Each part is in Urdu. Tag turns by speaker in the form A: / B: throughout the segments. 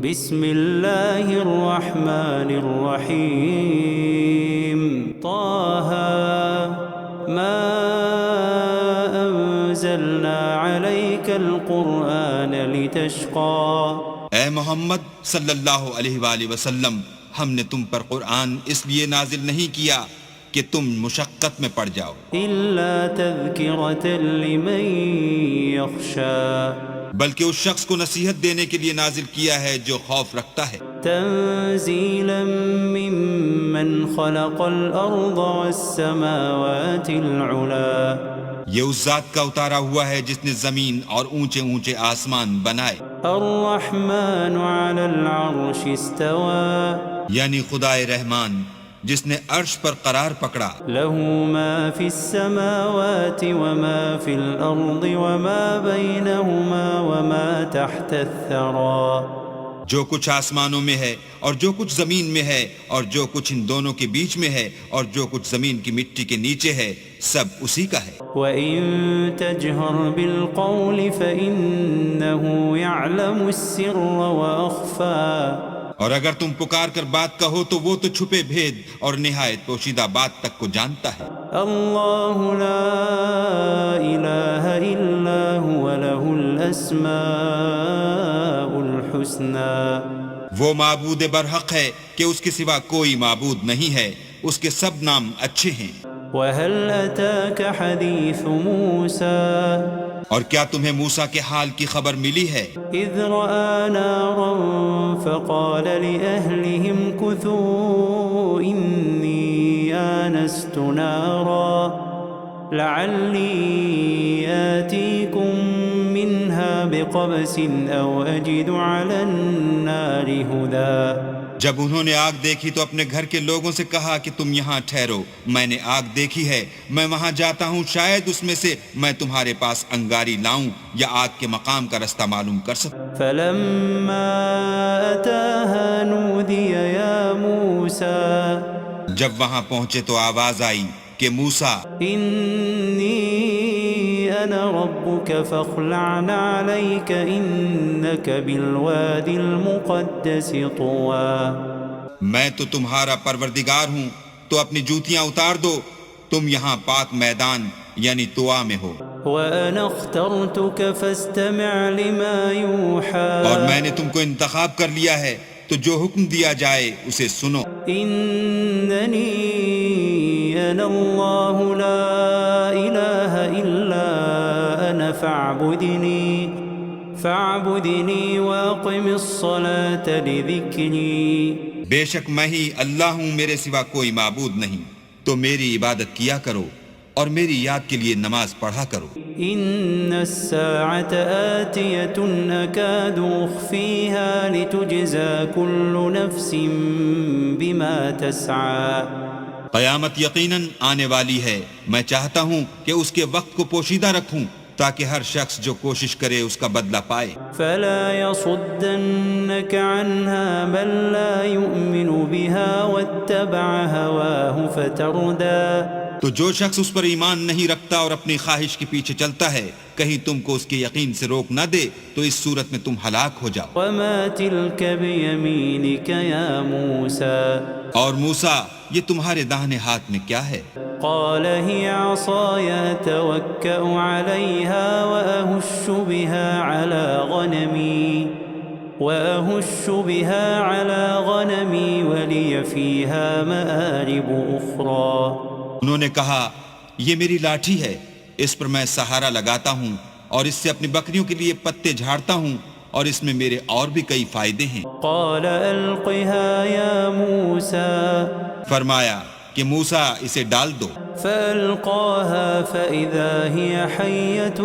A: بسم اللہ الرحمن الرحیم طه ما انزلنا علیک القرآن لتشقى.
B: اے محمد صلی اللہ علیہ وآلہ وسلم، ہم نے تم پر قرآن اس لیے نازل نہیں کیا کہ تم مشقت میں پڑ جاؤ،
A: الا تذکرة لمن یخشى.
B: بلکہ اس شخص کو نصیحت دینے کے لیے نازل کیا ہے جو خوف رکھتا ہے،
A: تنزیلا ممن خلق الارض والسماوات العلا.
B: یہ اس ذات کا اتارا ہوا ہے جس نے زمین اور اونچے اونچے آسمان بنائے،
A: الرحمن على العرش استوى.
B: یعنی خدائے رحمان جس نے عرش پر قرار پکڑا،
A: له ما في السماوات وما في الأرض وما بينهما وما تحت الثرى.
B: جو کچھ آسمانوں میں ہے اور جو کچھ زمین میں ہے اور جو کچھ ان دونوں کے بیچ میں ہے اور جو کچھ زمین کی مٹی کے نیچے ہے، سب اسی کا ہے.
A: وَإِن تَجْهَرْ بِالْقَوْلِ فَإِنَّهُ يَعْلَمُ السِّرَّ وَأَخْفَى.
B: اور اگر تم پکار کر بات کہو تو وہ تو چھپے بھید اور نہایت پوشیدہ بات تک کو جانتا ہے.
A: اللہ لا الہ الا هو له الاسماء الحسنى.
B: وہ معبود برحق ہے کہ اس کے سوا کوئی معبود نہیں ہے، اس کے سب نام اچھے ہیں.
A: وَهَلْ أَتَاكَ حَدِيثُ مُوسَى.
B: اور کیا تمہیں موسیٰ کے حال کی خبر ملی ہے؟
A: إِذْ رَأَى نَارًا فَقَالَ لِأَهْلِهِمْ كُثُوا إِنِّي آنَسْتُ نَارًا لَعَلِّي آتِيكُم مِّنْهَا بِقَبَسٍ أَوْ أَجِدُ عَلَى النَّارِ هُدًى.
B: جب انہوں نے آگ دیکھی تو اپنے گھر کے لوگوں سے کہا کہ تم یہاں ٹھہرو، میں نے آگ دیکھی ہے، میں وہاں جاتا ہوں، شاید اس میں سے میں تمہارے پاس انگاری لاؤں یا آگ کے مقام کا رستہ معلوم کر سکوں.
A: فَلَمَّا أَتَاهَا نُودِيَ يَا مُوسَى.
B: جب وہاں پہنچے تو آواز آئی کہ موسیٰ،
A: إِنِّي أَنَا رَبُّكَ فَاخْلَعْ عَلَيْكَ إِنَّكَ بِالْوَادِ الْمُقَدَّسِ طُوًى.
B: میں تو تمہارا پروردگار ہوں، تو اپنی جوتیاں اتار دو، تم یہاں پاک میدان یعنی طوا میں ہو.
A: وَأَنَا اخْتَرْتُكَ فَاسْتَمِعْ لِمَا يُوحَى.
B: اور میں نے تم کو انتخاب کر لیا ہے، تو جو حکم دیا جائے اسے سنو.
A: إِنَّنِي أَنَا اللَّهُ لَا إِلَهَ إِلَّا أَنَا فَاعْبُدْنِي وَأَقِمِ الصَّلَاةَ لِذِكْرِي.
B: بے شک میں ہی اللہ ہوں، میرے سوا کوئی معبود نہیں، تو میری عبادت کیا کرو اور میری یاد کے لیے نماز پڑھا کرو.
A: إِنَّ السَّاعَةَ آتِيَةٌ أَكَادُ أُخْفِيهَا لِتُجْزَى كُلُّ نَفْسٍ بِمَا تَسْعَى.
B: قیامت یقیناً آنے والی ہے، میں چاہتا ہوں کہ اس کے وقت کو پوشیدہ رکھوں تاکہ ہر شخص جو کوشش کرے اس کا بدلہ پائے.
A: فَلَا يَصُدَّنَّكَ عَنْهَا مَن لَّا يُؤْمِنُ بِهَا وَاتَّبَعَ هَوَاهُ فَتَرْدَىٰ.
B: تو جو شخص اس پر ایمان نہیں رکھتا اور اپنی خواہش کے پیچھے چلتا ہے، کہیں تم کو اس کے یقین سے روک نہ دے تو اس صورت میں تم ہلاک ہو جاؤ.
A: وَمَا تِلْكَ بِيَمِينِكَ يَا مُوسَىٰ.
B: اور موسیٰ، یہ تمہارے داہنے ہاتھ میں کیا ہے؟
A: قال هي عصاي أتوكأ عليها وأهش بها على غنمي ولي فيها مآرب أخرى.
B: انہوں نے کہا، یہ میری لاٹھی ہے، اس پر میں سہارا لگاتا ہوں اور اس سے اپنی بکریوں کے لیے پتے جھاڑتا ہوں اور اس میں میرے اور بھی کئی فائدے ہیں.
A: قال ألقها يا موسى.
B: فرمایا کہ موسیٰ اسے ڈال دو.
A: فألقاها فإذا هي حية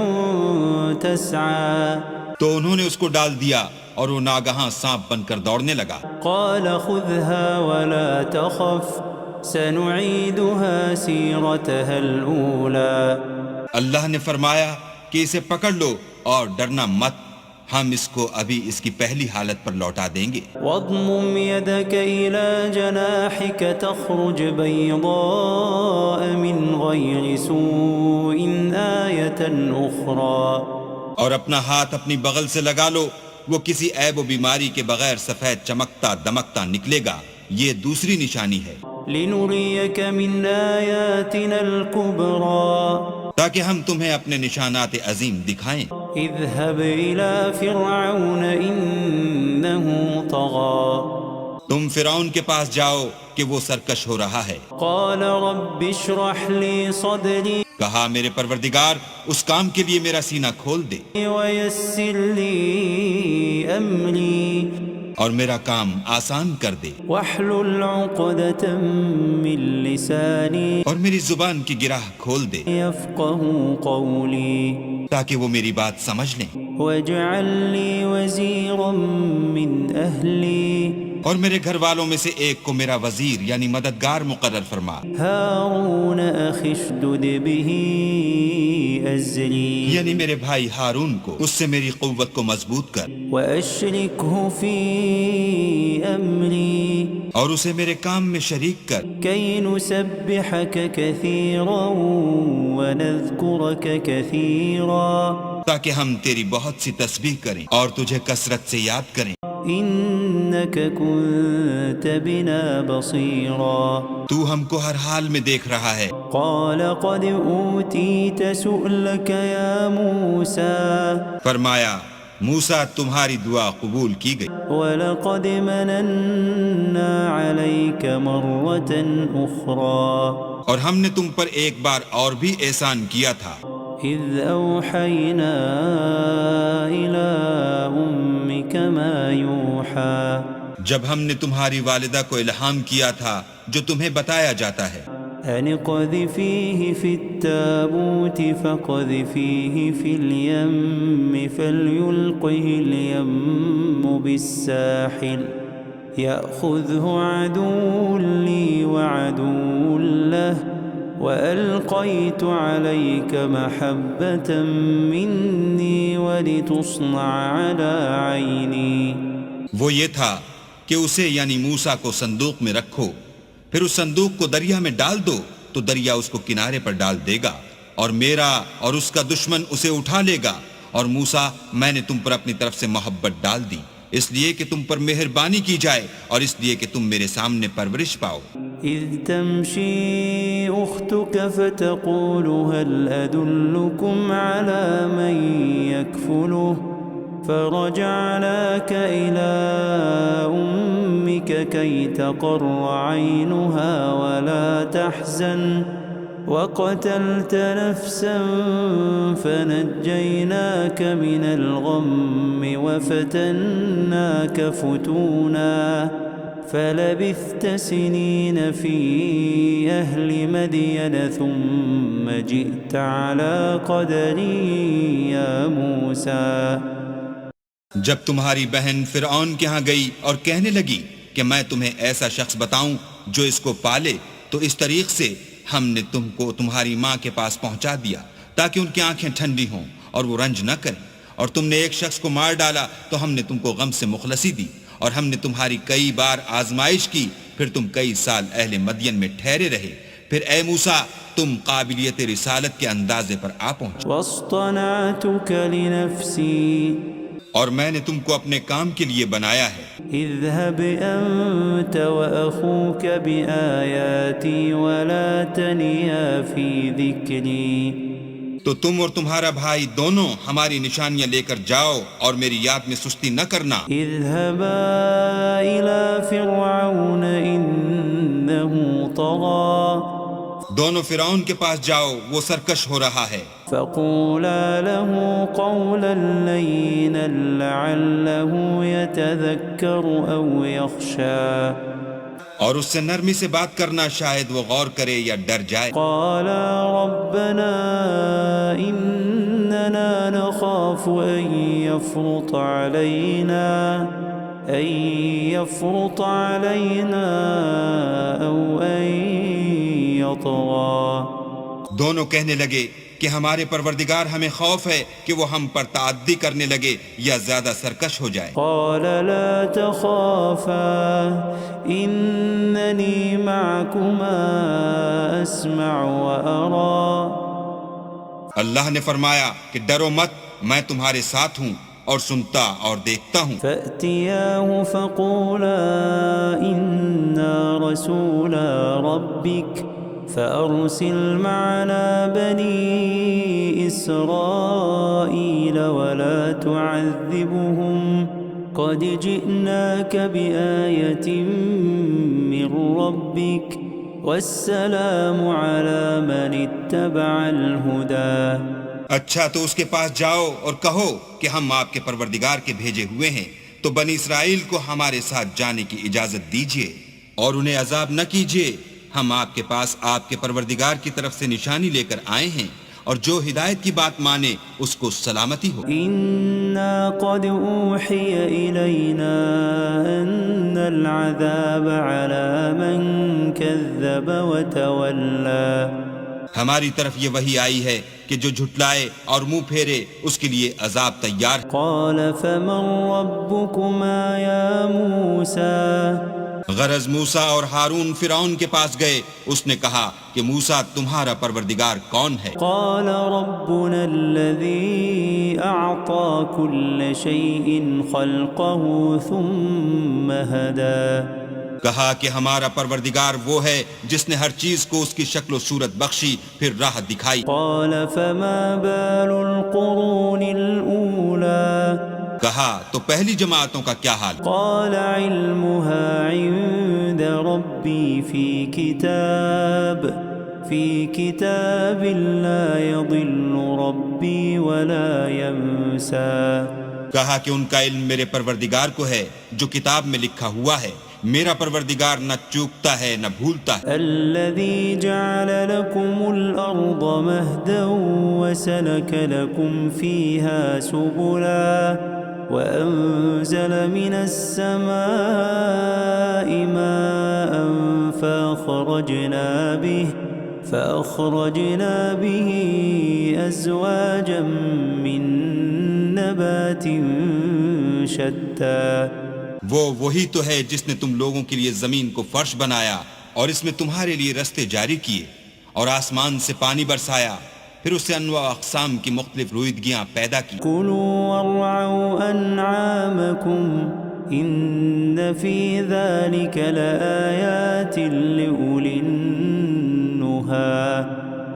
A: تسعى.
B: تو انہوں نے اس کو ڈال دیا اور وہ ناگہاں سانپ بن کر دوڑنے لگا.
A: قال خذها ولا تخف سنعيدها سيرتها الأولى.
B: اللہ نے فرمایا کہ اسے پکڑ لو اور ڈرنا مت، ہم اس کو ابھی اس کی پہلی حالت پر لوٹا دیں گے.
A: واضمم يدك إلى جناحك تخرج بيضاء من غير سوء آية أخرى.
B: اور اپنا ہاتھ اپنی بغل سے لگا لو وہ کسی عیب و بیماری کے بغیر سفید چمکتا دمکتا نکلے گا، یہ دوسری نشانی ہے،
A: لنريك من آياتنا الكبرى
B: تاکہ ہم تمہیں اپنے نشانات عظیم دکھائیں۔
A: اذهب إلى فرعون إنه طغى
B: تم فرعون کے پاس جاؤ کہ وہ سرکش ہو رہا ہے۔
A: قال رب اشرح لي صدري
B: کہا میرے پروردگار اس کام کے لیے میرا سینہ کھول دے
A: ويسر لي أمري
B: اور میرا کام آسان کر دے،
A: واحلل عقدة من لساني
B: اور میری زبان کی گرہ کھول دے
A: يفقهوا قولي
B: تاکہ وہ میری بات سمجھ لیں،
A: واجعل لي وزيرا من أهلي
B: اور میرے گھر والوں میں سے ایک کو میرا وزیر یعنی مددگار مقرر فرما،
A: هارون أخي اشدد به أزري
B: یعنی میرے بھائی ہارون کو اس سے میری قوت کو مضبوط کر
A: وأشركه في أمري
B: اور اسے میرے کام میں شریک کر،
A: كي نسبحك كثيرا ونذكرك كثيرا
B: تاکہ ہم تیری بہت سی تسبیح کریں اور تجھے کثرت سے یاد کریں،
A: إنك كنت بنا بصيرا
B: تو ہم کو ہر حال میں دیکھ رہا ہے۔
A: قال قد أوتيت سؤلك يا موسى
B: فرمایا موسیٰ تمہاری دعا قبول کی گئی،
A: ولقد مننا عليك مرة أخرى
B: اور ہم نے تم پر ایک بار اور بھی احسان کیا تھا،
A: إذ أوحينا إلى أمك ما يوحى
B: جب ہم نے تمہاری والدہ کو الہام کیا تھا جو تمہیں بتایا جاتا ہے،
A: أن اقذفيه في التابوت فاقذفيه في اليم فليلقه اليم بالساحل يأخذه عدو لي وعدو له وألقيت عليك محبة مني ولتصنع على عيني
B: وہ یہ تھا کہ اسے یعنی موسیٰ کو صندوق میں رکھو، پھر اس صندوق کو دریا میں ڈال دو تو دریا اس کو کنارے پر ڈال دے گا، اور میرا اور اس کا دشمن اسے اٹھا لے گا، اور موسیٰ میں نے تم پر اپنی طرف سے محبت ڈال دی، اس لیے کہ تم پر مہربانی کی جائے اور اس لیے کہ تم میرے سامنے پرورش پاؤ۔
A: إذ تمشي أختك فتقول هل أدلكم على من يكفله فرجعناك إلى أمك كي تقر عينها ولا تحزن وقتلت نفسا فنجيناك من الغم وفتناك فتونا فلبثت سنين في أهل مدين ثم جئت على قدري يا موسى
B: جب تمہاری بہن فرعون کے ہاں گئی اور کہنے لگی کہ میں تمہیں ایسا شخص بتاؤں جو اس کو پالے، تو اس طریق سے ہم نے تم کو تمہاری ماں کے پاس پہنچا دیا تاکہ ان کی آنکھیں ٹھنڈی ہوں اور وہ رنج نہ کریں، اور تم نے ایک شخص کو مار ڈالا تو ہم نے تم کو غم سے مخلصی دی، اور ہم نے تمہاری کئی بار آزمائش کی، پھر تم کئی سال اہل مدین میں ٹھہرے رہے، پھر اے موسیٰ تم قابلیت رسالت کے اندازے پر آ پہنچے،
A: واصطنعتك لنفسي
B: اور میں نے تم کو اپنے کام کے لیے بنایا ہے،
A: اذهب أنت وأخوك بآياتي ولا تنيا في ذكري
B: تو تم اور تمہارا بھائی دونوں ہماری نشانیاں لے کر جاؤ اور میری یاد میں سستی نہ کرنا۔
A: اذهبا إلى فرعون إنه طغى
B: دونوں فرعون کے پاس جاؤ، وہ سرکش ہو رہا ہے،
A: فقولا له قولا لينا لعله يتذكر أو يخشى
B: اور اس سے نرمی سے بات کرنا، شاید وہ غور کرے یا ڈر جائے۔
A: قالا ربنا إننا نخاف أن يفرط علينا أو أن يطغى
B: دونوں کہنے لگے کہ ہمارے پروردگار ہمیں خوف ہے کہ وہ ہم پر تعدی کرنے لگے یا زیادہ سرکش ہو جائے۔
A: قال لا تخافا إنني معكما أسمع وأرى
B: اللہ نے فرمایا کہ ڈرو مت، میں تمہارے ساتھ ہوں اور سنتا اور دیکھتا ہوں۔
A: فأتياه فقولا إنا رسولا ربك فأرسل معنا بني إسرائيل ولا تعذبهم قد جئناك بآية من ربك والسلام على من اتبع الهدى۔
B: اچھا تو اس کے پاس جاؤ اور کہو کہ ہم آپ کے پروردگار کے بھیجے ہوئے ہیں، تو بنی اسرائیل کو ہمارے ساتھ جانے کی اجازت دیجیے اور انہیں عذاب نہ کیجیے۔ ہم آپ کے پاس آپ کے پروردگار کی طرف سے نشانی لے کر آئے ہیں، اور جو ہدایت کی بات مانے اس کو سلامتی ہو۔
A: إنا قد أوحي إلينا أن العذاب على من كذب وتولى۔
B: ہماری طرف یہ وحی آئی ہے کہ جو جھٹلائے اور منہ پھیرے اس کے لیے عذاب تیار ہے۔
A: قال فمن ربكما يا موسى؟
B: غرض موسیٰ اور ہارون فرعون کے پاس گئے، اس نے کہا کہ موسیٰ تمہارا پروردگار کون ہے؟
A: قال ربنا الذي أعطى كل شيء خلقه ثم هدى۔
B: کہا کہ ہمارا پروردگار وہ ہے جس نے ہر چیز کو اس کی شکل و صورت بخشی پھر راہ دکھائی۔
A: قال فما بال القرون الأولى؟
B: کہا تو پہلی جماعتوں کا کیا حال؟
A: قال علمها عند ربي في كتاب لا يضل ربي ولا ينسى۔
B: کہا کہ ان کا علم میرے پروردگار کو ہے جو کتاب میں لکھا ہوا ہے، میرا پروردگار نہ چوکتا ہے نہ بھولتا ہے۔
A: الذي جعل لكم الأرض مهدا وسلك لكم فيها سبلا وأنزل من السماء ماء فأخرجنا به أزواجا من نبات شتى۔
B: وہی تو ہے جس نے تم لوگوں کے لیے زمین کو فرش بنایا اور اس میں تمہارے لیے رستے جاری کیے، اور آسمان سے پانی برسایا، پھر اس سے انواع اقسام کی مختلف رویدگیاں پیدا کی۔
A: كلوا وارعوا أنعامكم إن في ذلك لآيات لأولي النهى۔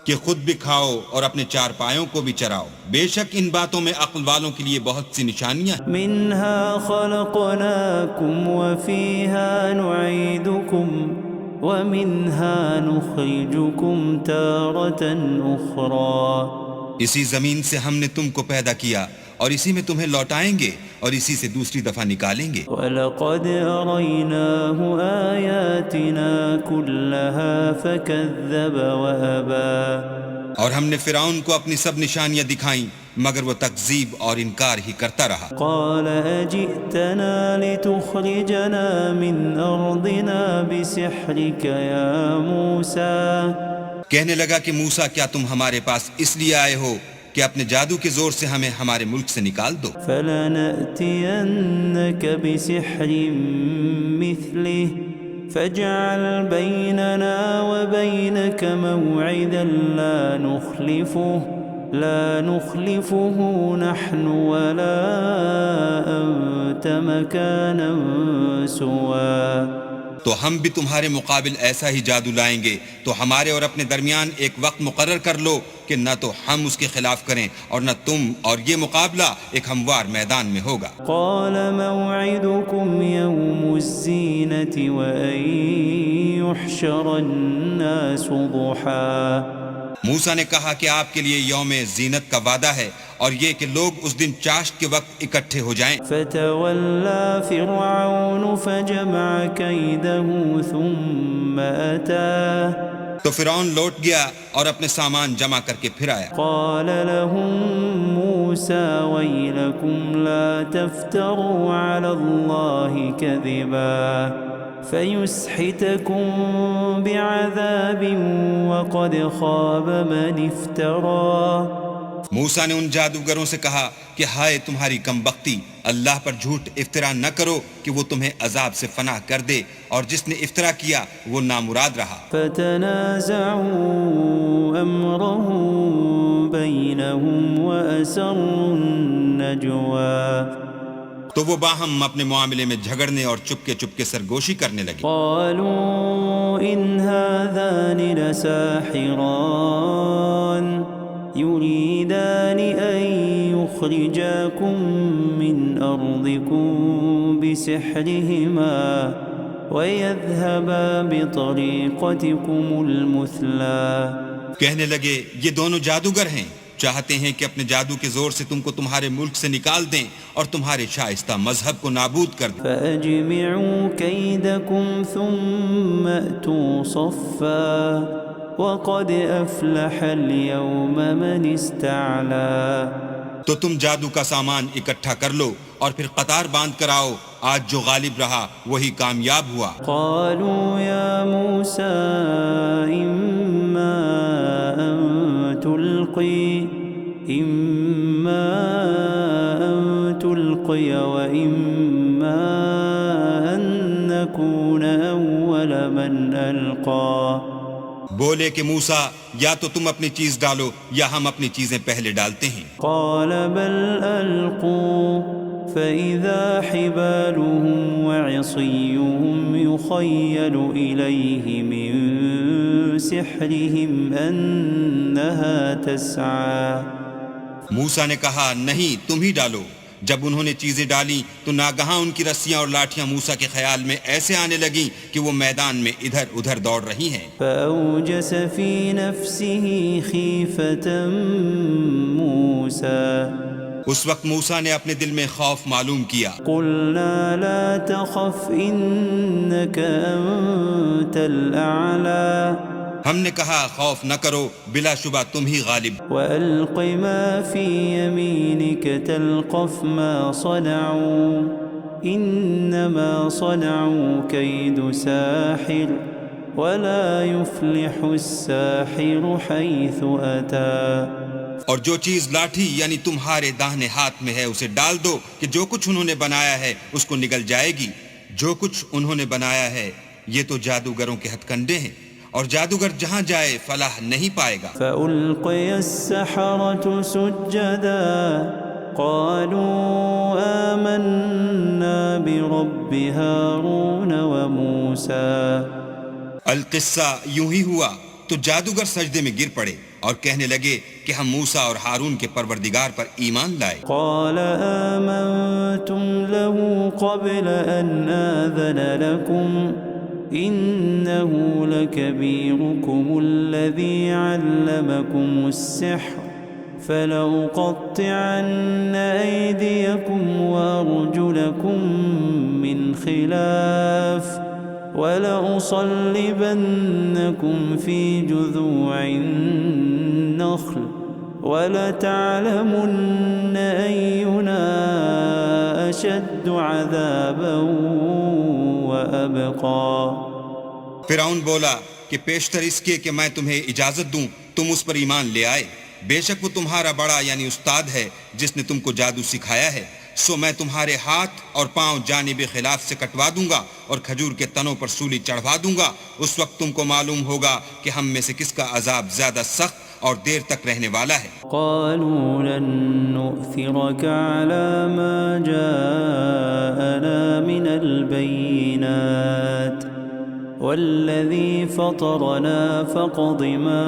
B: کہ خود بھی کھاؤ اور اپنے چار پایوں کو بھی چراؤ، بے شک ان باتوں میں عقل والوں کے لیے بہت سی نشانیاں ہیں۔
A: منها خلقناكم وفيها نعيدكم ومنها نخرجكم تارة أخرى۔
B: اسی زمین سے ہم نے تم کو پیدا کیا اور اسی میں تمہیں لوٹائیں گے اور اسی سے دوسری دفعہ نکالیں گے۔
A: وَلَقَدْ أَرَيْنَاهُ آيَاتِنَا كُلَّهَا فَكَذَّبَ وَأَبَى۔
B: اور ہم نے فرعون کو اپنی سب نشانیاں دکھائیں مگر وہ تکذیب اور انکار ہی کرتا رہا۔
A: قَالَ أَجِئْتَنَا لِتُخْرِجَنَا مِنْ أَرْضِنَا بِسِحْرِكَ يَا مُوسَى۔
B: کہنے لگا کہ موسیٰ کیا تم ہمارے پاس اس لیے آئے ہو کہ اپنے جادو کے زور سے ہمیں ہمارے ملک سے نکال دو؟
A: فَلَنَأْتِيَنَّكَ بِسِحْرٍ مِثْلِهِ فَاجْعَلْ بَيْنَنَا وَبَيْنَكَ مَوْعِدًا لا نخلفه نحن ولا أنت مكانا سوا۔
B: تو ہم بھی تمہارے مقابل ایسا ہی جادو لائیں گے، تو ہمارے اور اپنے درمیان ایک وقت مقرر کر لو کہ نہ تو ہم اس کے خلاف کریں اور نہ تم، اور یہ مقابلہ ایک ہموار میدان میں ہوگا۔
A: قال موعدكم يوم الزينة وأن يحشر الناس ضحى۔
B: موسیٰ نے کہا کہ آپ کے لیے یوم زینت کا وعدہ ہے اور یہ کہ لوگ اس دن چاشت کے وقت اکٹھے ہو جائیں۔
A: فتولى فرعون فجمع كيده ثم أتى۔
B: تو فرعون لوٹ گیا اور اپنے سامان جمع کر کے پھر آیا۔
A: قال لهم موسى ويلكم لا تفتروا على الله كذبا فيسحتكم بعذاب وقد خاب من افترى
B: موسیٰ نے ان جادوگروں سے کہا کہ ہائے تمہاری کم بختی، اللہ پر جھوٹ افطرا نہ کرو کہ وہ تمہیں عذاب سے فنا کر دے، اور جس نے افطرا کیا وہ نامراد رہا۔
A: فتنازعوا امرهم بینہم واسروا النجوى
B: تو وہ باہم اپنے معاملے میں جھگڑنے اور چپکے سرگوشی کرنے لگے۔
A: قالوا ان هذان لساحران يريدان ان يخرجاكم من ارضكم بسحرهما ويذهبا بطريقتكم المثلى۔
B: کہنے لگے یہ دونوں جادوگر ہیں، چاہتے ہیں کہ اپنے جادو کے زور سے تم کو تمہارے ملک سے نکال دیں اور تمہارے شائستہ مذہب کو نابود کر دیں۔
A: فَأَجْمِعُوا كَيْدَكُمْ ثُمَّ أْتُوا صَفًّا وَقَدْ أَفْلَحَ الْيَوْمَ مَنِ اسْتَعْلَى۔
B: تو تم جادو کا سامان اکٹھا کر لو اور پھر قطار باندھ کر آؤ، آج جو غالب رہا وہی کامیاب ہوا۔
A: قالوا يا موسى إما أن تلقي وإما أن نكون أول من ألقى۔
B: بولے کہ موسیٰ یا تو تم اپنی چیز ڈالو یا ہم اپنی چیزیں پہلے ڈالتے ہیں۔
A: قال بل ألقوا فإذا حبالهم وعصيهم يخيل إليه من سحرهم أنها تسعى۔
B: موسیٰ نے کہا نہیں تم ہی ڈالو۔ جب انہوں نے چیزیں ڈالی تو ناگہاں ان کی رسیاں اور لاٹھیاں موسیٰ کے خیال میں ایسے آنے لگیں کہ وہ میدان میں ادھر ادھر دوڑ رہی ہیں۔
A: فأوجس في نفسه خيفة موسى۔
B: اس وقت موسیٰ نے اپنے دل میں خوف معلوم کیا۔
A: قلنا لا تخف إنك أنت الأعلى۔
B: ہم نے کہا خوف نہ کرو، بلا شبہ تم ہی غالب۔
A: وألق ما في يمينك تلقف ما صنعوا إنما صنعوا كيد ساحر ولا يفلح الساحر حيث أتى۔
B: اور جو چیز لاٹھی یعنی تمہارے داہنے ہاتھ میں ہے اسے ڈال دو کہ جو کچھ انہوں نے بنایا ہے اس کو نگل جائے گی۔ جو کچھ انہوں نے بنایا ہے یہ تو جادوگروں کے ہتھ کنڈے ہیں، اور جادوگر جہاں جائے فلاح نہیں پائے گا۔
A: فألقي السحرة سجدا قالوا آمنا برب هارون وموسى۔
B: القصہ یوں ہی ہوا تو جادوگر سجدے میں گر پڑے اور کہنے لگے کہ ہم موسیٰ اور ہارون کے پروردگار پر ایمان لائے۔
A: قال آمنتم له قبل أن آذن لكم إنه لكبيركم الذي علمكم السحر فلأقطعن أيديكم وأرجلكم من خلاف ولأصلبنكم في جذوع النخل ولتعلمن أينا أشد عذابا وأبقى۔
B: فرعون بولا کہ پیشتر اس کے کہ میں تمہیں اجازت دوں تم اس پر ایمان لے آئے، بے شک وہ تمہارا بڑا یعنی استاد ہے جس نے تم کو جادو سکھایا ہے، سو میں تمہارے ہاتھ اور پاؤں جانب خلاف سے کٹوا دوں گا اور کھجور کے تنوں پر سولی چڑھوا دوں گا۔ اس وقت تم کو معلوم ہوگا کہ ہم میں سے کس کا عذاب زیادہ سخت اور دیر تک رہنے والا ہے۔
A: قالوا لن نؤثرك على ما جاءنا من البينات والذي فطرنا فاقض ما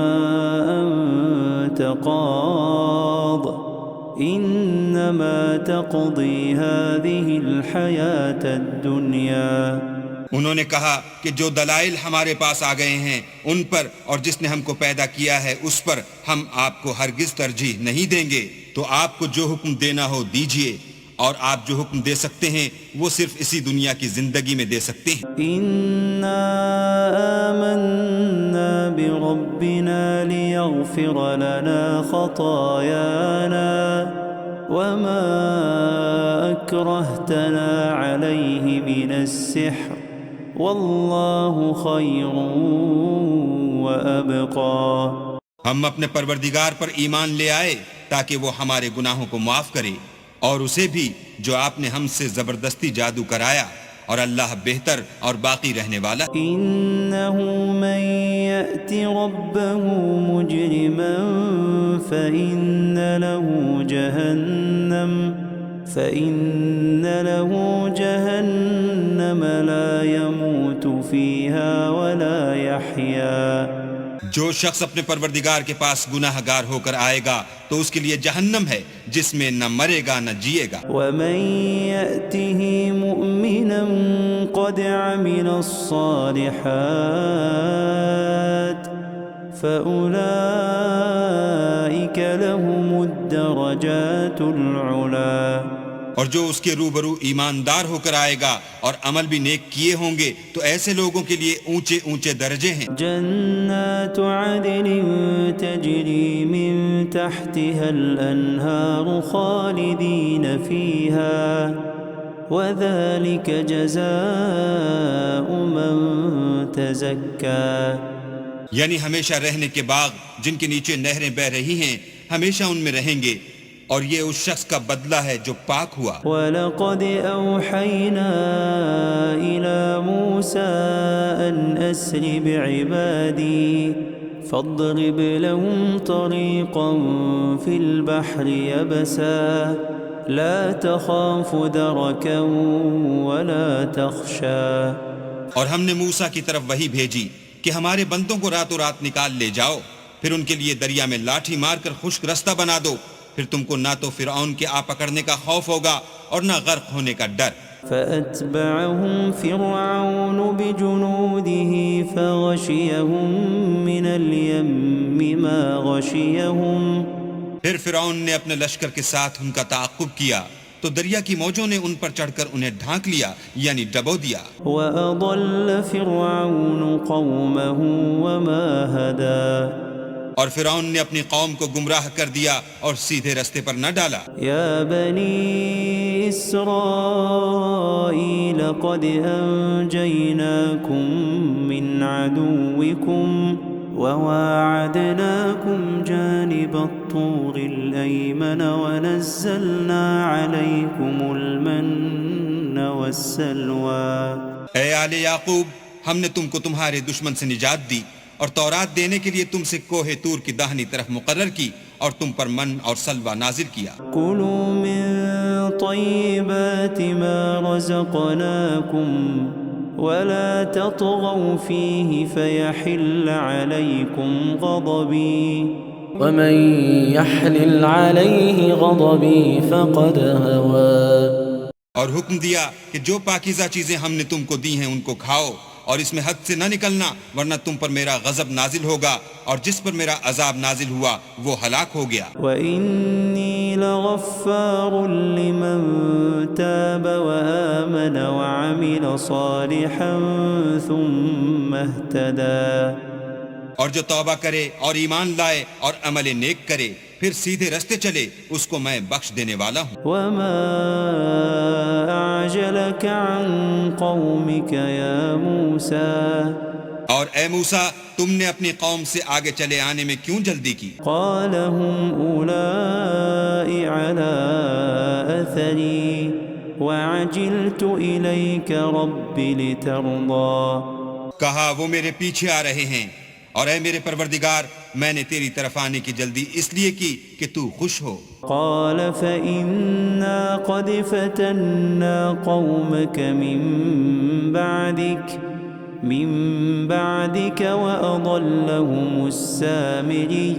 A: أنت قاض إنما تقضي هذه الحياة الدنيا۔
B: انہوں نے کہا کہ جو دلائل ہمارے پاس آ گئے ہیں ان پر اور جس نے ہم کو پیدا کیا ہے اس پر ہم آپ کو ہرگز ترجیح نہیں دیں گے، تو آپ کو جو حکم دینا ہو دیجئے، اور آپ جو حکم دے سکتے ہیں وہ صرف اسی دنیا کی زندگی میں دے سکتے ہیں۔
A: إنا آمنا بربنا ليغفر لنا خطايانا وما أكرهتنا عليه من السحر والله خير وأبقى۔
B: ہم اپنے پروردگار پر ایمان لے آئے تاکہ وہ ہمارے گناہوں کو معاف کرے، اور اسے بھی جو آپ نے ہم سے زبردستی جادو کرایا، اور اللہ بہتر اور باقی رہنے والا۔
A: إنه من يأت ربه مجرما فإن له جهنم لا يموت فيها ولا يحيا۔
B: جو شخص اپنے پروردگار کے پاس گناہ گار ہو کر آئے گا تو اس کے لیے جہنم ہے، جس میں نہ مرے گا نہ جیے گا۔
A: ومن يأته مؤمنا قد عمل الصالحات فأولئك لهم الدرجات العلا۔
B: اور جو اس کے روبرو ایماندار ہو کر آئے گا اور عمل بھی نیک کیے ہوں گے تو ایسے لوگوں کے لیے اونچے اونچے درجے ہیں۔
A: جنات عدن تجری من تحتها الانہار خالدین فیہا وذلك جزاء من تزکا۔
B: یعنی ہمیشہ رہنے کے باغ جن کے نیچے نہریں بہ رہی ہیں، ہمیشہ ان میں رہیں گے، اور یہ اس شخص کا بدلہ ہے جو پاک ہوا۔
A: وَلَقَدْ أَوْحَيْنَا إِلَى مُوسَىٰ أَنْ أَسْرِ بِعِبَادِي فَاضْرِبْ لَهُمْ طَرِيقًا فِي الْبَحْرِ يَبَسًا لَا تَخَافُ دَرَكًا وَلَا تَخْشَىٰ۔
B: اور ہم نے موسیٰ کی طرف وحی بھیجی کہ ہمارے بندوں کو راتوں رات نکال لے جاؤ، پھر ان کے لیے دریا میں لاٹھی مار کر خشک رستہ بنا دو، پھر تم کو نہ تو فرعون کے آ پکڑنے کا خوف ہوگا اور نہ غرق ہونے کا ڈر۔
A: فَأَتْبَعَهُمْ فِرْعَوْنُ بِجُنُودِهِ فَغَشِيَهُمْ مِنَ الْيَمِّ مَا غَشِيَهُمْ۔
B: پھر فرعون نے اپنے لشکر کے ساتھ ان کا تعاقب کیا تو دریا کی موجوں نے ان پر چڑھ کر انہیں ڈھانک لیا، یعنی ڈبو دیا۔
A: وَأَضَلَّ فِرْعَوْنُ قَوْمَهُ وَمَا هَدَىٰ۔
B: اور فرعون نے اپنی قوم کو گمراہ کر دیا اور سیدھے رستے پر نہ ڈالا۔
A: یا بنی اسرائیل قد انجیناکم من عدوکم وواعدناکم جانب الطور الایمن ونزلنا علیکم المن والسلوى۔
B: اے آل یعقوب، ہم نے تم کو تمہارے دشمن سے نجات دی اور تورات دینے کے لیے تم سے کوہ طور کی داہنی طرف مقرر کی اور تم پر من اور سلوہ نازل کیا۔
A: کلوا من طیبات ما رزقناکم ولا تطغوا فیہ فیحل علیکم غضبی
C: ومن يحلل عليه غضبي فقد هوى۔
B: اور حکم دیا کہ جو پاکیزہ چیزیں ہم نے تم کو دی ہیں ان کو کھاؤ، اور اس میں حد سے نہ نکلنا ورنہ تم پر میرا غضب نازل ہوگا، اور جس پر میرا عذاب نازل ہوا وہ ہلاک ہو گیا۔
A: وَإِنِّي لَغَفَّارٌ لِّمَن تَابَ وَآمَنَ وَعَمِلَ صَالِحًا ثُمَّ اهْتَدَىٰ۔
B: اور جو توبہ کرے اور ایمان لائے اور عمل نیک کرے پھر سیدھے رستے چلے، اس کو میں بخش دینے والا ہوں۔
A: وَمَا أَعْجَلَكَ عَن قَوْمِكَ يَا مُوسَىٰ۔
B: اور اے موسیٰ، تم نے اپنی قوم سے آگے چلے آنے میں کیوں جلدی کی؟
A: قَالَ هُمْ أُولَاءِ عَلَىٰ أَثَرِي وَعَجِلْتُ إِلَيْكَ رَبِّ لِتَرْضَىٰ۔
B: کہا وہ میرے پیچھے آ رہے ہیں، اور اے میرے پروردگار، میں نے تیری طرف آنے کی جلدی اس لیے کی کہ تو خوش ہو۔
A: قال فإنا قد فتنا قومك من بعدك وأضلهم السامري۔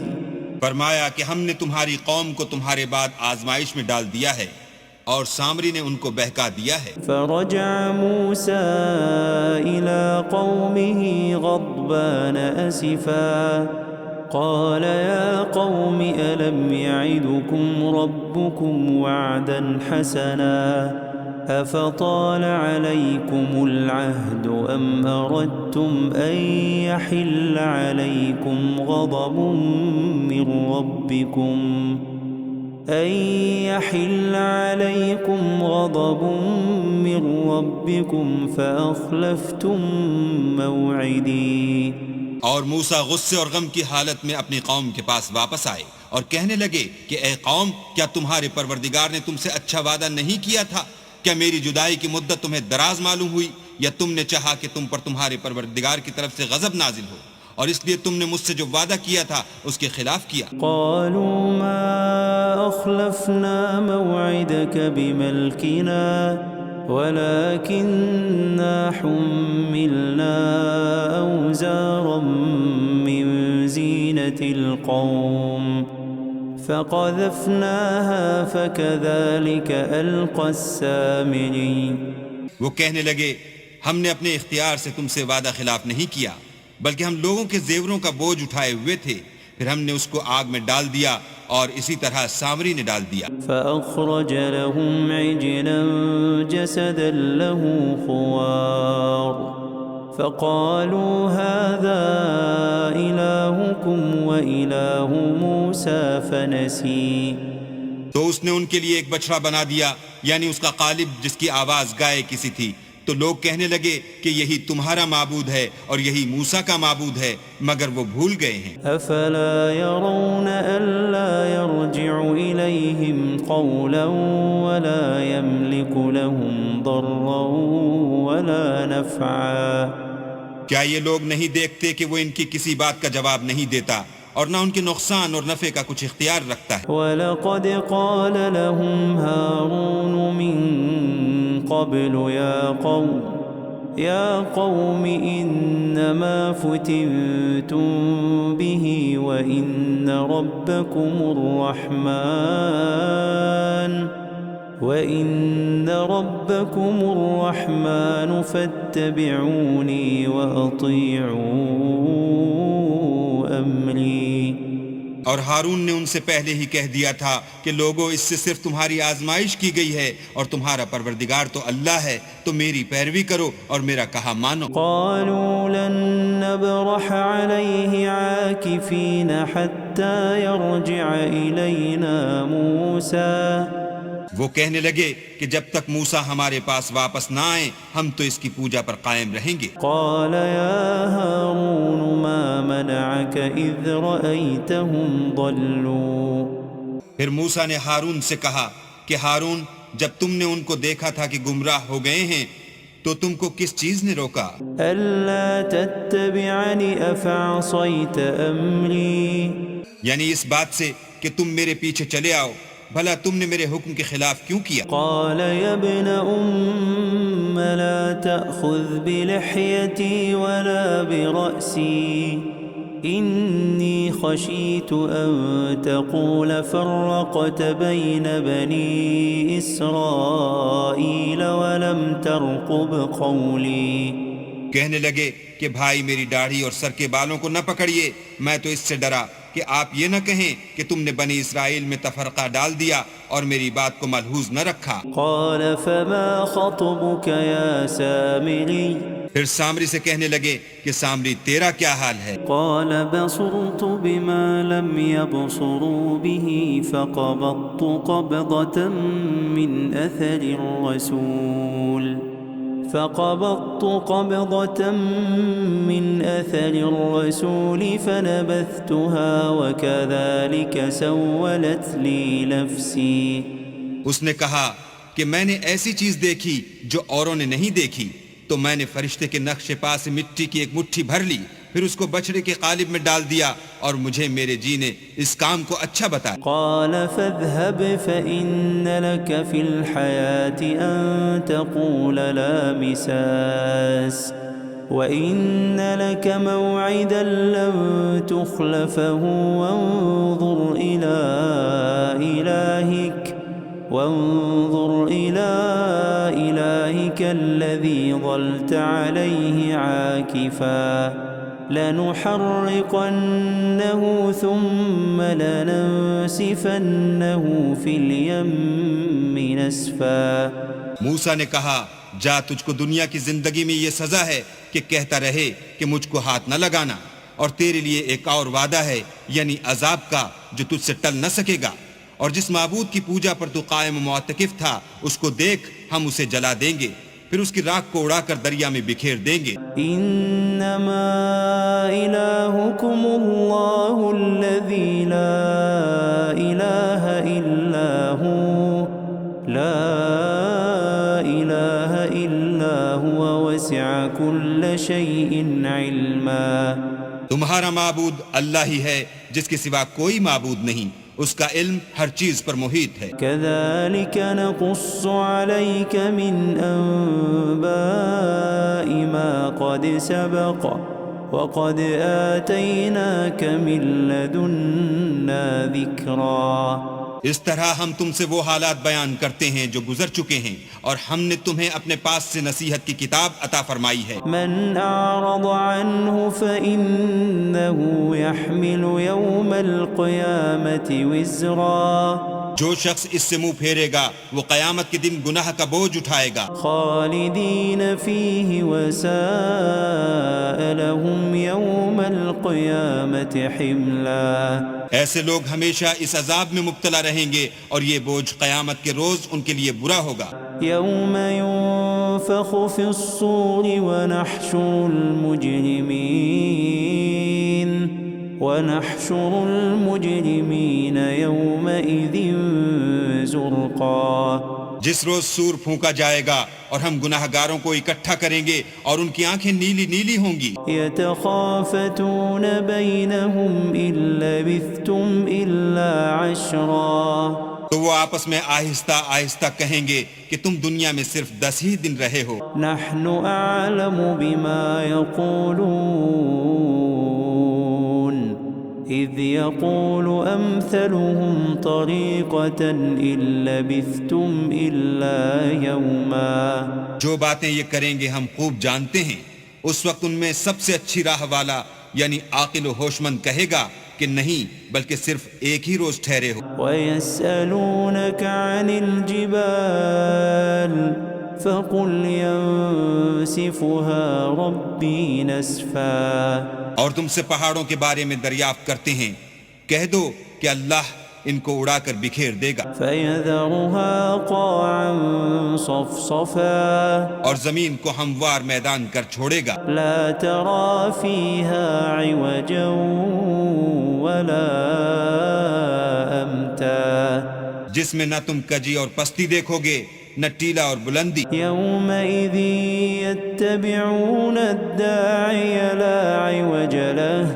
B: فرمایا کہ ہم نے تمہاری قوم کو تمہارے بعد آزمائش میں ڈال دیا ہے اور سامری نے ان کو بہکا دیا ہے۔
A: فرجع موسى إلى قومه غضبان أسفا قال يا قوم ألم يعدكم ربكم وعدا حسنا أفطال عليكم العهد أم أردتم أن يحل عليكم غضب من ربكم فأخلفتم موعدي۔
B: اور موسیٰ غصے اور غم کی حالت میں اپنی قوم کے پاس واپس آئے اور کہنے لگے کہ اے قوم، کیا تمہارے پروردگار نے تم سے اچھا وعدہ نہیں کیا تھا؟ کیا میری جدائی کی مدت تمہیں دراز معلوم ہوئی، یا تم نے چاہا کہ تم پر تمہارے پروردگار کی طرف سے غضب نازل ہو، اور اس لیے تم نے مجھ سے جو وعدہ کیا تھا اس کے خلاف کیا؟
A: قالوا ما أخلفنا موعدك بملكنا ولكننا حملنا أوزارا من زينة القوم فقذفناها فكذلك ألقى السامري.
B: وہ کہنے لگے ہم نے اپنے اختیار سے تم سے وعدہ خلاف نہیں کیا، بلکہ ہم لوگوں کے زیوروں کا بوجھ اٹھائے ہوئے تھے، پھر ہم نے اس کو آگ میں ڈال دیا اور اسی طرح سامری نے ڈال دیا.
A: فأخرج لهم عجلا جسدا له خوار فقالوا هذا إلهكم وإله موسى فنسي.
B: تو اس نے ان کے لیے ایک بچڑا بنا دیا، یعنی اس کا قالب جس کی آواز گائے کسی تھی. تو لوگ کہنے لگے کہ یہی تمہارا معبود ہے اور یہی موسیٰ کا معبود ہے، مگر وہ بھول گئے ہیں.
A: أفلا يرون ألا يرجع إليهم قولا ولا يملك لهم ضرا ولا نفعا.
B: کیا یہ لوگ نہیں دیکھتے کہ وہ ان کی کسی بات کا جواب نہیں دیتا اور نہ ان کے نقصان اور نفع کا کچھ اختیار رکھتا ہے؟
A: وَلَقَدْ قَالَ لَهُمْ هَارُونُ مِن قَبْلُ يَا قَوْمِ إِنَّمَا فُتِنْتُمْ بِهِ وَإِنَّ رَبَّكُمُ الرَّحْمَنُ فَاتَّبِعُونِي وَأَطِيعُوا أَمْرِي.
B: اور ہارون نے ان سے پہلے ہی کہہ دیا تھا کہ لوگوں، اس سے صرف تمہاری آزمائش کی گئی ہے اور تمہارا پروردگار تو اللہ ہے، تو میری پیروی کرو اور میرا کہا مانو.
A: قالوا لن نبرح عليه عاكفين حتى يرجع إلينا موسى.
B: وہ کہنے لگے کہ جب تک موسیٰ ہمارے پاس واپس نہ آئیں ہم تو اس کی پوجا پر قائم رہیں گے.
A: قال يا هارون ما منعك إذ رأيتهم ضلوا.
B: پھر موسیٰ نے ہارون سے کہا کہ ہارون، جب تم نے ان کو دیکھا تھا کہ گمراہ ہو گئے ہیں تو تم کو کس چیز نے روکا؟
A: ألا تتبعني أفعصيت أمري.
B: یعنی اس بات سے کہ تم میرے پیچھے چلے آؤ، بھلا تم نے میرے حکم کے خلاف کیوں کیا؟
A: قال يا ابن أم لا تأخذ بلحيتي ولا برأسي إني خشيت أن تقول فرقت بين بني إسرائيل ولم ترقب قولي.
B: کہنے لگے کہ بھائی میری داڑھی اور سر کے بالوں کو نہ پکڑیے، میں تو اس سے ڈرا کہ آپ یہ نہ کہیں کہ تم نے بنی اسرائیل میں تفرقہ ڈال دیا اور میری بات کو ملحوظ نہ رکھا.
A: قال فما خطبك يا سامري.
B: پھر سامری سے کہنے لگے کہ سامری تیرا کیا حال ہے؟
A: قال بصرت بما لم يبصروا به فقبضت قبضة من أثر الرسول فنبذتها وكذلك سولت لي نفسي.
B: اس نے کہا کہ میں نے ایسی چیز دیکھی جو اوروں نے نہیں دیکھی، تو میں نے فرشتے کے نقش پا سے مٹی کی ایک مٹھی بھر لی، پھر اس کو بچڑے کے قالب میں ڈال دیا اور مجھے میرے جی نے اس کام کو اچھا بتایا.
A: قال فاذهب فإن لك في الحياة أن تقول لا مساس وإن لك موعدا لن تخلفه وانظر إلى إلهك الذي ظلت عليه عاكفا لنحرقنه ثم لننسفنه في اليم نسفا.
B: موسیٰ نے کہا جا، تجھ کو دنیا کی زندگی میں یہ سزا ہے کہ کہتا رہے کہ مجھ کو ہاتھ نہ لگانا، اور تیرے لیے ایک اور وعدہ ہے، یعنی عذاب کا جو تجھ سے ٹل نہ سکے گا. اور جس معبود کی پوجا پر تو قائم و معتکف تھا اس کو دیکھ، ہم اسے جلا دیں گے، پھر اس کی راکھ کو اڑا کر دریا میں بکھیر دیں گے۔
A: انما الہکم اللہ الذی لا الہ الا ہو لا الہ الا ہوا وسع کل شیء علما۔
B: تمہارا معبود اللہ ہی ہے جس کے سوا کوئی معبود نہیں، اس کا علم ہر چیز پر محیط ہے۔
A: كذلك نقص عليك من أنباء ما قد سبق وقد آتيناك من لدنا ذكرا۔
B: اس طرح ہم تم سے وہ حالات بیان کرتے ہیں جو گزر چکے ہیں، اور ہم نے تمہیں اپنے پاس سے نصیحت کی کتاب عطا فرمائی ہے۔
A: من أعرض عنه فإنه يحمل يوم القيامة وزرا۔
B: جو شخص اس سے منہ پھیرے گا وہ قیامت کے دن گناہ کا بوجھ اٹھائے گا۔
A: خالدين فيه وساء لهم يوم القيامة حملا۔
B: ایسے لوگ ہمیشہ اس عذاب میں مبتلا رہیں گے اور یہ بوجھ قیامت کے روز ان کے لیے برا ہوگا۔
A: يوم ينفخ في الصور ونحشر المجرمين يومئذ زرقا۔
B: جس روز سور پھونکا جائے گا اور ہم گناہ گاروں کو اکٹھا کریں گے اور ان کی آنکھیں نیلی نیلی ہوں گی۔
A: يتخافتون بينهم إن لبثتم إلا عشرا۔
B: تو وہ آپس میں آہستہ آہستہ کہیں گے کہ تم دنیا میں صرف 10 ہی دن رہے ہو۔
A: نحن أعلم بما يقولون إذ يقول أمثلهم طريقة إن لبثتم إلا يوما۔
B: جو باتیں یہ کریں گے ہم خوب جانتے ہیں، اس وقت ان میں سب سے اچھی راہ والا یعنی عاقل و ہوش مند کہے گا کہ نہیں بلکہ صرف ایک ہی روز ٹھہرے ہو۔
A: وَيَسْأَلُونَكَ عَنِ الْجِبَالِ فَقُلْ يَنسِفُهَا رَبِّي نَسْفًا۔
B: اور تم سے پہاڑوں کے بارے میں دریافت کرتے ہیں، کہہ دو کہ اللہ ان کو اڑا کر بکھیر دے گا۔
A: فَيَذَرُهَا قَاعًا صَفْصَفًا۔
B: اور زمین کو ہموار میدان کر چھوڑے گا۔
A: لَا تَرَى فِيهَا عِوَجًا وَلَا أَمْتًا۔
B: جس میں نہ تم کجی اور پستی دیکھو گے نہ ٹیلا اور بلندی۔
A: يَوْمَئِذٍ يَتَّبِعُونَ الدَّاعِيَ لَا عِوَجَ لَهُ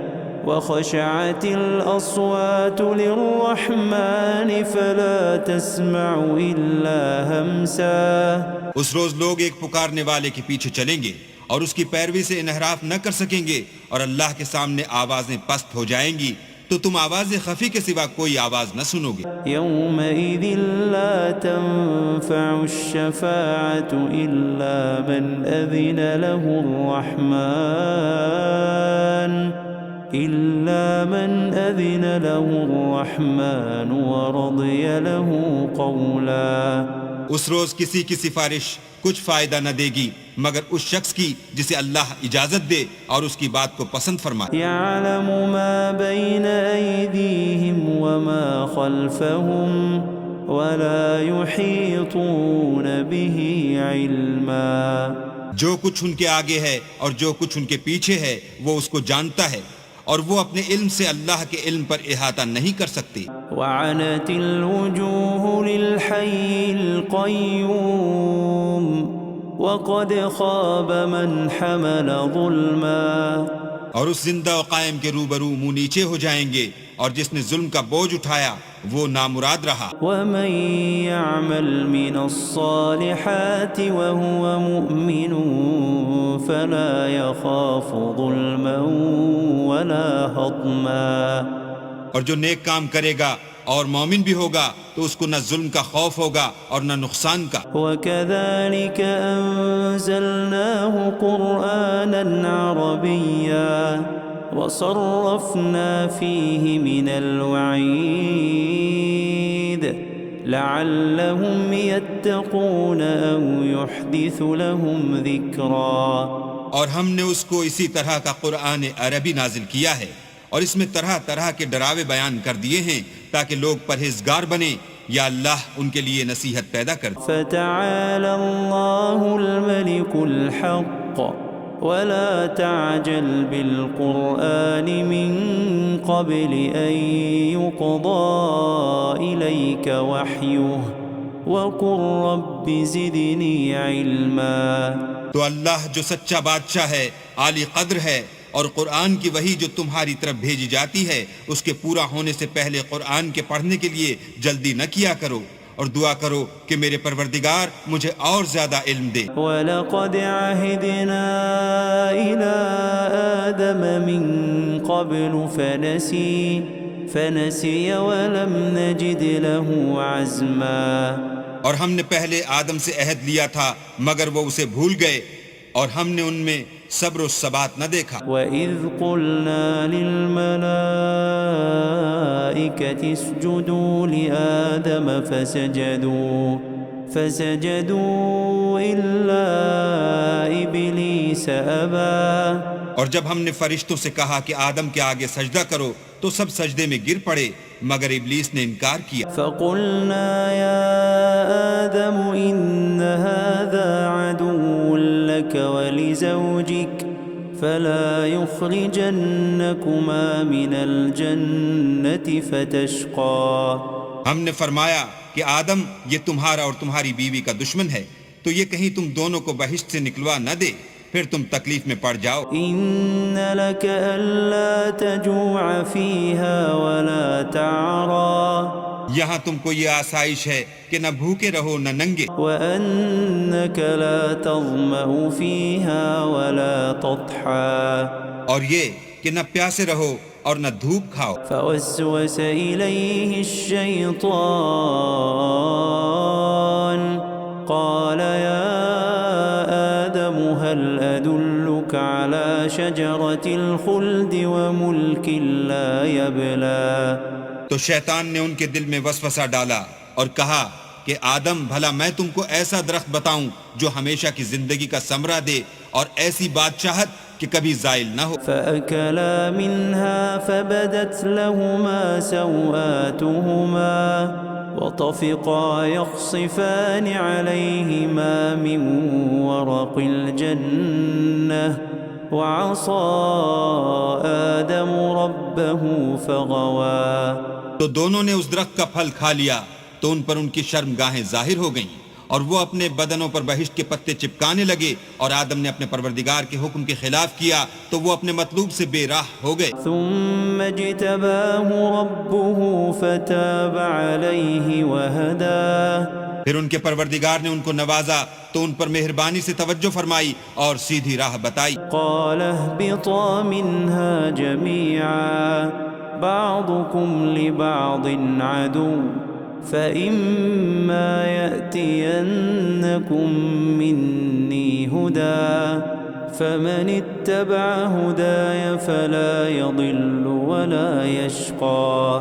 A: وَخَشَعَتِ الْأَصْوَاتُ لِلرَّحْمَنِ فَلَا تَسْمَعُ إِلَّا هَمْسًا۔
B: اس روز لوگ ایک پکارنے والے کے پیچھے چلیں گے اور اس کی پیروی سے انحراف نہ کر سکیں گے، اور اللہ کے سامنے آوازیں پست ہو جائیں گی تو تم آواز خفی کے سوا کوئی آواز نہ سنو گے۔
A: يَوْمَئِذٍ لَا تَنفَعُ الشَّفَاعَةُ إِلَّا مَنْ أَذِنَ له الرَّحْمَنُ وَرَضِيَ لَهُ قَوْلًا۔
B: اس روز کسی کی سفارش کچھ فائدہ نہ دے گی مگر اس شخص کی جسے اللہ اجازت دے اور اس کی بات کو پسند فرمائے۔
A: يَعْلَمُ مَا بَيْنَ أَيْدِيهِمْ وَمَا خَلْفَهُمْ وَلَا يُحِيطُونَ بِهِ عِلْمًا۔
B: جو کچھ ان کے آگے ہے اور جو کچھ ان کے پیچھے ہے وہ اس کو جانتا ہے، اور وہ اپنے علم سے اللہ کے علم پر احاطہ نہیں کر سکتے۔
A: وعنت الوجوه للحي القيوم وقد خاب من حمل ظلما۔
B: اور اس زندہ و قائم کے روبرو منہ نیچے ہو جائیں گے، اور جس نے ظلم کا بوجھ اٹھایا وہ نامراد رہا۔
A: ومن يعمل من الصالحات وهو مؤمن فلا يخاف ظلما ولا هضما۔
B: اور جو نیک کام کرے گا اور مومن بھی ہوگا تو اس کو نہ ظلم کا خوف ہوگا اور نہ نقصان کا۔
A: وَكَذَلِكَ أَنزَلْنَاهُ قُرْآنًا عَرَبِيًّا وَصَرَّفْنَا فِيهِ مِنَ الْوَعِيدِ لَعَلَّهُمْ يَتَّقُونَ أَوْ يُحْدِثُ لَهُمْ ذِكْرًا۔
B: اور ہم نے اس کو اسی طرح کا قرآن عربی نازل کیا ہے، اور اس میں طرح طرح کے ڈراوے بیان کر دیے ہیں تاکہ لوگ پرہیزگار بنیں یا اللہ ان کے لیے نصیحت پیدا کر دے۔
A: فتعالى الله الملك الحق ولا تعجل بالقرآن من قبل أن يقضى إليك وحيه وقل رب زدني علما۔
B: تو اللہ جو سچا بادشاہ ہے، عالی قدر ہے، اور قرآن کی وحی جو تمہاری طرف بھیجی جاتی ہے اس کے پورا ہونے سے پہلے قرآن کے پڑھنے کے لیے جلدی نہ کیا کرو، اور دعا کرو کہ میرے پروردگار مجھے اور زیادہ علم دے۔
A: وَلَقَدْ عَهِدْنَا إِلَىٰ آدَمَ مِن قَبْلُ فَنَسِيَ وَلَمْ نَجِدْ لَهُ عَزْمًا۔
B: اور ہم نے پہلے آدم سے عہد لیا تھا مگر وہ اسے بھول گئے، اور ہم نے ان میں صبر و ثبات نہ دیکھا۔
A: وَإِذْ قُلْنَا لِلْمَلَائِكَةِ اسْجُدُوا لِآدَمَ فَسَجَدُوا إِلَّا إِبْلِيسَ أَبَىٰ۔
B: اور جب ہم نے فرشتوں سے کہا کہ آدم کے آگے سجدہ کرو تو سب سجدے میں گر پڑے مگر ابلیس نے انکار کیا۔
A: فَقُلْنَا يَا آدَمُ إِنَّ هَٰذَا عَدُوٌّ لَكَ وَلِزَوْجِكَ فَلَا يُخْرِجَنَّكُمَا مِنَ الْجَنَّةِ فَتَشْقَىٰ۔
B: ہم نے فرمایا کہ آدم یہ تمہارا اور تمہاری بیوی کا دشمن ہے، تو یہ کہیں تم دونوں کو بہشت سے نکلوا نہ دے، پھر تم تکلیف میں پڑ جاؤ۔
A: إِنَّ لَكَ أَلَّا تَجُوعَ فِيهَا وَلَا تَعْرَىٰ۔
B: یہاں تم کو یہ آسائش ہے کہ نہ بھوکے رہو نہ ننگے،
A: وَأَنَّكَ لَا تَظْمَأُ فِيهَا وَلَا تَضْحَىٰ۔
B: اور یہ کہ نہ پیاسے رہو اور نہ دھوپ کھاؤ۔
A: فوسوس إليه الشيطان قال يا آدم هل أدلك على شجرة الخلد وملك لا يبلى۔
B: تو شیطان نے ان کے دل میں وسوسہ ڈالا اور کہا کہ آدم بھلا میں تم کو ایسا درخت بتاؤں جو ہمیشہ کی زندگی کا ثمرہ دے اور ایسی بادشاہت کہ کبھی زائل نہ ہو۔
A: فأكلا منها فبدت لهما سوآتهما وطفقا يخصفان عليهما من ورق الجنة وعصى آدم ربه فغوى۔
B: تو دونوں نے اس درخت کا پھل کھا لیا تو ان پر ان کی شرمگاہیں ظاہر ہو گئیں اور وہ اپنے بدنوں پر بہشت کے پتے چپکانے لگے، اور آدم نے اپنے پروردگار کے حکم کے خلاف کیا تو وہ اپنے مطلوب سے بے راہ ہو گئے۔
A: ثم اجتباه ربه فتاب عليه وهداه۔
B: پھر ان کے پروردگار نے ان کو نوازا تو ان پر مہربانی سے توجہ فرمائی اور سیدھی راہ بتائی۔
A: قال اهبطا منها جميعا بعضكم لبعض عدو فإما يأتينكم مني هدى فمن اتبع هداي فلا يضل ولا يشقى۔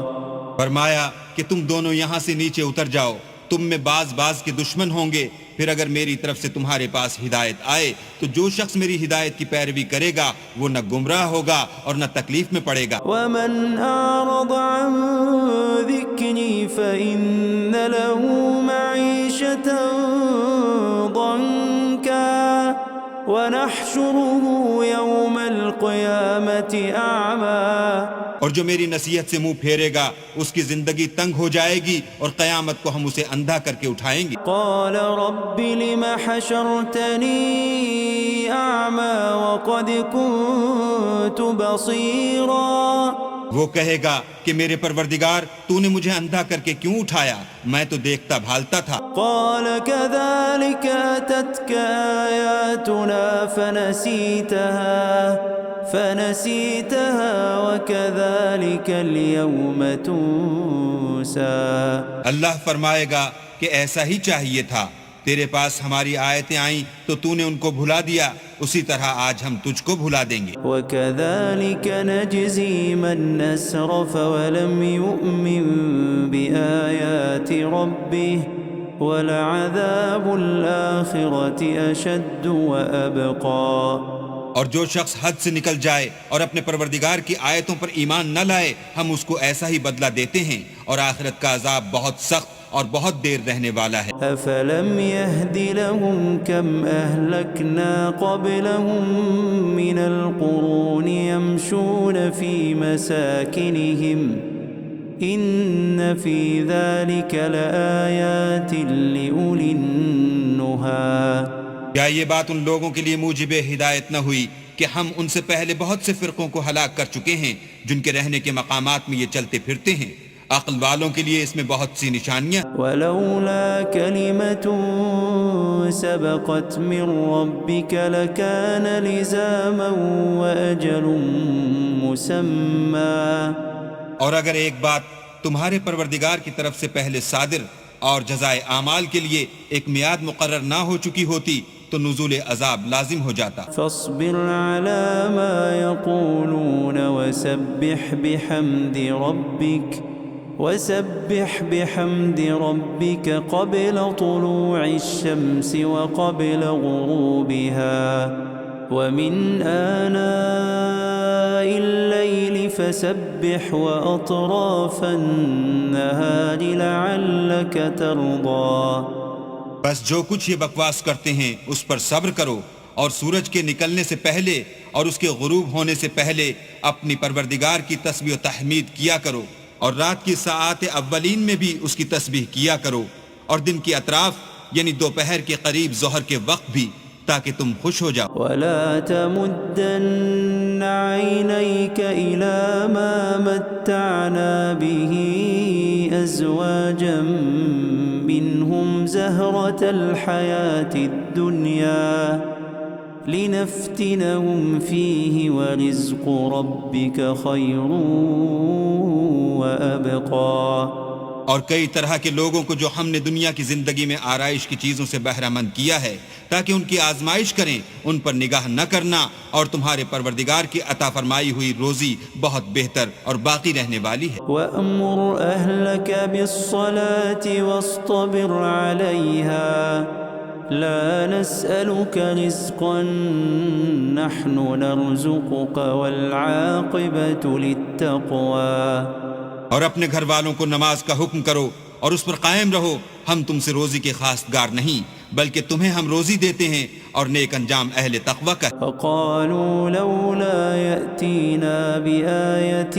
B: فرمایا کہ تم دونوں یہاں سے نیچے اتر جاؤ، تم میں بعض کے دشمن ہوں گے، پھر اگر میری طرف سے تمہارے پاس ہدایت آئے تو جو شخص میری ہدایت کی پیروی کرے گا وہ نہ گمراہ ہوگا اور نہ تکلیف میں پڑے گا۔
A: ومن أعرض عن ذكري فإن له معيشة ضنكا ونحشره يوم القيامة أعمى۔
B: اور جو میری نصیحت سے منہ پھیرے گا اس کی زندگی تنگ ہو جائے گی اور قیامت کو ہم اسے اندھا کر کے اٹھائیں گے۔
A: قال رب لم حشرتني أعمى وقد كنت بصيرا۔
B: وہ کہے گا کہ میرے پروردگار تو نے مجھے اندھا کر کے کیوں اٹھایا، میں تو دیکھتا بھالتا تھا۔
A: قال كذلك أتتك آياتنا فنسيتها وكذلك اليوم تنسى۔
B: اللہ فرمائے گا کہ ایسا ہی چاہیے تھا، تیرے پاس ہماری آیتیں آئیں تو تو نے ان کو بھلا دیا، اسی طرح آج ہم تجھ کو بھلا دیں گے۔
A: وكذلك نجزي من أسرف ولم يؤمن بآيات ربه ولعذاب الآخرة أشد وأبقى۔
B: اور جو شخص حد سے نکل جائے اور اپنے پروردگار کی آیتوں پر ایمان نہ لائے ہم اس کو ایسا ہی بدلہ دیتے ہیں، اور آخرت کا عذاب بہت سخت اور بہت دیر رہنے والا ہے۔
A: أفلم يهد لهم كم أهلكنا قبلهم من القرون يمشون في مساكنهم إن في ذلك لآيات لأولي النهى۔
B: کیا یہ بات ان لوگوں کے لیے موجب ہدایت نہ ہوئی کہ ہم ان سے پہلے بہت سے فرقوں کو ہلاک کر چکے ہیں جن کے رہنے کے مقامات میں یہ چلتے پھرتے ہیں؟ عقل والوں کے لیے اس میں بہت سی نشانیاں۔
A: ولولا كلمة سبقت من ربك لكان لزاما وأجل مسمى۔
B: اور اگر ایک بات تمہارے پروردگار کی طرف سے پہلے صادر اور جزائے اعمال کے لیے ایک میعاد مقرر نہ ہو چکی ہوتی تو نزول عذاب لازم ہو جاتا۔
A: فاصبر على ما يقولون وسبح بحمد ربك قبل طلوع الشمس وقبل غروبها ومن آناء الليل فسبح وأطراف النهار لعلك ترضى۔
B: بس جو کچھ یہ بکواس کرتے ہیں اس پر صبر کرو، اور سورج کے نکلنے سے پہلے اور اس کے غروب ہونے سے پہلے اپنی پروردگار کی تسبیح و تحمید کیا کرو، اور رات کی ساعات اولین میں بھی اس کی تسبیح کیا کرو، اور دن کی اطراف یعنی دوپہر کے قریب ظہر کے وقت بھی، تاکہ تم خوش ہو جاؤ۔
A: ولا تمدن عينيك إلى ما متعنا به أزواجا منهم زهرة الحياة الدنيا لنفتنهم فيه ورزق ربك خير وأبقى۔
B: اور کئی طرح کے لوگوں کو جو ہم نے دنیا کی زندگی میں آرائش کی چیزوں سے بہرہ مند کیا ہے تاکہ ان کی آزمائش کریں، ان پر نگاہ نہ کرنا، اور تمہارے پروردگار کی عطا فرمائی ہوئی روزی بہت بہتر اور باقی رہنے والی ہے۔
A: وَأْمُرْ أَهْلَكَ بِالصَّلَاةِ وَاصْطَبِرْ عَلَيْهَا لَا نَسْأَلُكَ رِزْقًا نَحْنُ نَرْزُقُكَ وَالْعَاقِبَةُ لِلتَّقْوَى۔
B: اور اپنے گھر والوں کو نماز کا حکم کرو اور اس پر قائم رہو، ہم تم سے روزی کے خواستگار نہیں بلکہ تمہیں ہم روزی دیتے ہیں، اور نیک انجام اہل تقوی کا۔
A: فقالوا لولا يأتينا بآية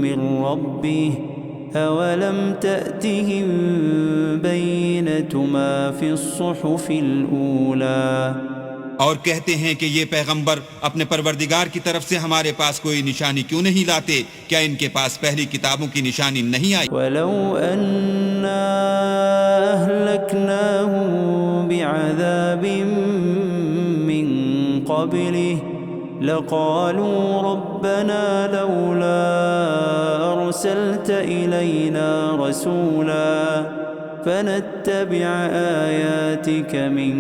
A: من ربه أولم تأتهم بينة ما في الصحف الأولى۔
B: اور کہتے ہیں کہ یہ پیغمبر اپنے پروردگار کی طرف سے ہمارے پاس کوئی نشانی کیوں نہیں لاتے؟ کیا ان کے پاس پہلی کتابوں کی نشانی نہیں آئی؟
A: وَلَوْ أَنَّا أَهْلَكْنَاهُمْ بِعَذَابٍ مِّن قَبْلِهِ لَقَالُوا رَبَّنَا لَوْلَا أَرْسَلْتَ إِلَيْنَا رَسُولًا فنتبع آياتك من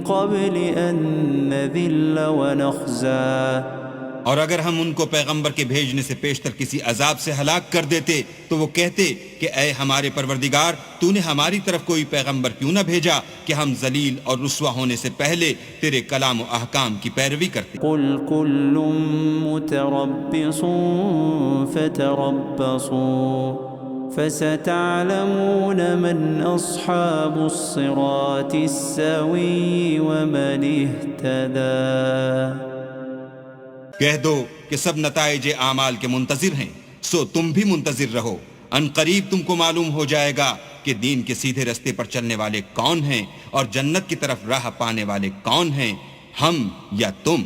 A: قبل أن نذل ونخزى۔
B: اور اگر ہم ان کو پیغمبر کے بھیجنے سے پیشتر کسی عذاب سے ہلاک کر دیتے تو وہ کہتے کہ اے ہمارے پروردگار، تو نے ہماری طرف کوئی پیغمبر کیوں نہ بھیجا کہ ہم ذلیل اور رسوا ہونے سے پہلے تیرے کلام و احکام کی پیروی کرتے۔
A: قل كل متربص فتربصوا فستعلمون من أصحاب الصراط السوي ومن اهتدى۔
B: کہہ دو کہ سب نتائج اعمال کے منتظر ہیں، سو تم بھی منتظر رہو، ان قریب تم کو معلوم ہو جائے گا کہ دین کے سیدھے رستے پر چلنے والے کون ہیں اور جنت کی طرف راہ پانے والے کون ہیں، ہم یا تم۔